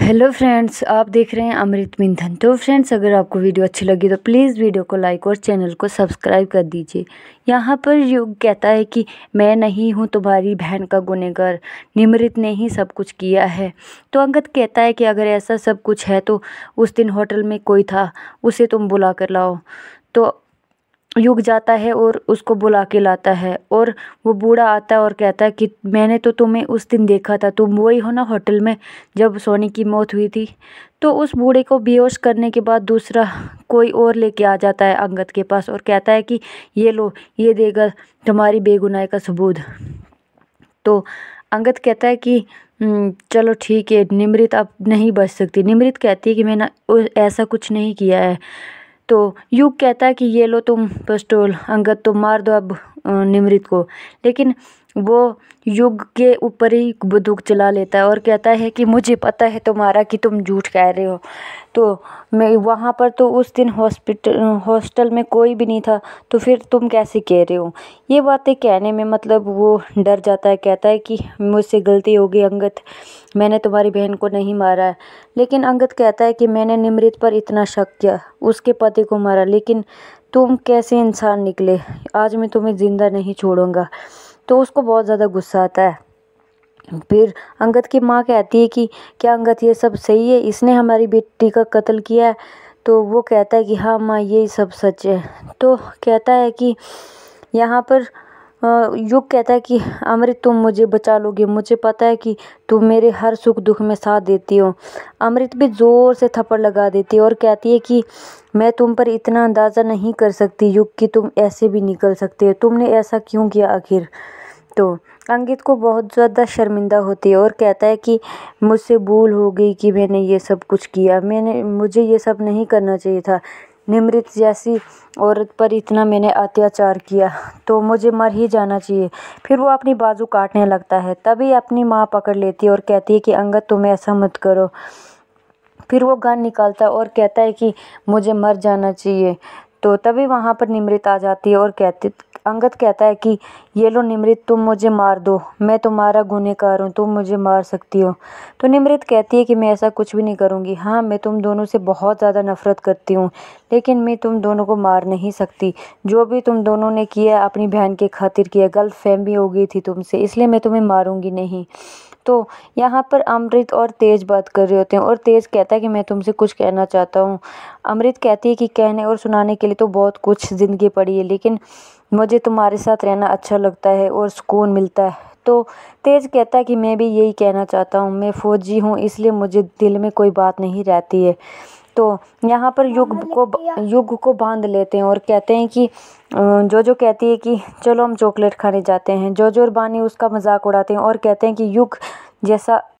Hello friends, आप देख रहे हैं अमृत मंथन। तो फ्रेंड्स, अगर आपको वीडियो अच्छी लगी तो प्लीज़ वीडियो को लाइक और चैनल को सब्सक्राइब कर दीजिए। यहाँ पर युग कहता है कि मैं नहीं हूँ तुम्हारी बहन का गुनहगार, निमृत ने ही सब कुछ किया है। तो अंगद कहता है कि अगर ऐसा सब कुछ है तो उस दिन होटल में कोई था, उसे तुम बुला कर लाओ। तो युग जाता है और उसको बुला के लाता है और वो बूढ़ा आता है और कहता है कि मैंने तो तुम्हें उस दिन देखा था, तुम वही हो ना होटल में जब सोनी की मौत हुई थी। तो उस बूढ़े को बेहोश करने के बाद दूसरा कोई और लेके आ जाता है अंगद के पास और कहता है कि ये लो, ये देगा तुम्हारी बेगुनाही का सबूत। तो अंगद कहता है कि चलो ठीक है, निमृत अब नहीं बच सकती। निमृत कहती है कि मैंने ऐसा कुछ नहीं किया है। तो युग कहता है कि ये लो तुम पिस्तौल, अंगद तुम मार दो अब निमृत को। लेकिन वो युग के ऊपर ही बंदूक चला लेता है और कहता है कि मुझे पता है तुम्हारा कि तुम झूठ कह रहे हो। तो मैं वहाँ पर तो उस दिन हॉस्टल में कोई भी नहीं था, तो फिर तुम कैसे कह रहे हो। ये बातें कहने में मतलब वो डर जाता है, कहता है कि मुझसे गलती हो गई अंगद, मैंने तुम्हारी बहन को नहीं मारा है। लेकिन अंगद कहता है कि मैंने निमृत पर इतना शक किया, उसके पति को मारा, लेकिन तुम कैसे इंसान निकले, आज मैं तुम्हें ज़िंदा नहीं छोड़ूंगा। तो उसको बहुत ज़्यादा गुस्सा आता है। फिर अंगद की माँ कहती है कि क्या अंगद ये सब सही है, इसने हमारी बेटी का कत्ल किया है। तो वो कहता है कि हाँ माँ, ये सब सच है। तो कहता है कि यहाँ पर युग कहता है कि अमृत तुम मुझे बचा लोगे, मुझे पता है कि तुम मेरे हर सुख दुख में साथ देती हो। अमृत भी ज़ोर से थप्पड़ लगा देती है और कहती है कि मैं तुम पर इतना अंदाज़ा नहीं कर सकती युग कि तुम ऐसे भी निकल सकते हो, तुमने ऐसा क्यों किया आखिर। तो अंकित को बहुत ज़्यादा शर्मिंदा होती है और कहता है कि मुझसे भूल हो गई कि मैंने ये सब कुछ किया, मुझे ये सब नहीं करना चाहिए था। निमृत जैसी औरत पर इतना मैंने अत्याचार किया, तो मुझे मर ही जाना चाहिए। फिर वो अपनी बाजू काटने लगता है, तभी अपनी माँ पकड़ लेती है और कहती है कि अंगद तुम ऐसा मत करो। फिर वो गन निकालता है और कहता है कि मुझे मर जाना चाहिए। तो तभी वहाँ पर निमृत आ जाती है और अंगद कहता है कि ये लो निमृत, तुम मुझे मार दो, मैं तुम्हारा गुनहगार हूँ, तुम मुझे मार सकती हो। तो निमृत कहती है कि मैं ऐसा कुछ भी नहीं करूँगी। हाँ, मैं तुम दोनों से बहुत ज़्यादा नफरत करती हूँ, लेकिन मैं तुम दोनों को मार नहीं सकती। जो भी तुम दोनों ने किया अपनी बहन के खातिर किया, गलतफहमी हो गई थी तुमसे, इसलिए मैं तुम्हें मारूंगी नहीं। तो यहाँ पर अमृत और तेज बात कर रहे होते हैं और तेज कहता है कि मैं तुमसे कुछ कहना चाहता हूँ। अमृत कहती है कि कहने और सुनाने के लिए तो बहुत कुछ ज़िंदगी पड़ी है, लेकिन मुझे तुम्हारे साथ रहना अच्छा लगता है और सुकून मिलता है। तो तेज कहता है कि मैं भी यही कहना चाहता हूँ, मैं फ़ौजी हूँ, इसलिए मुझे दिल में कोई बात नहीं रहती है। तो यहाँ पर युग को बांध लेते हैं और कहते हैं कि जो कहती है कि चलो हम चॉकलेट खाने जाते हैं। जो और बानी उसका मजाक उड़ाते हैं और कहते हैं कि युग जैसा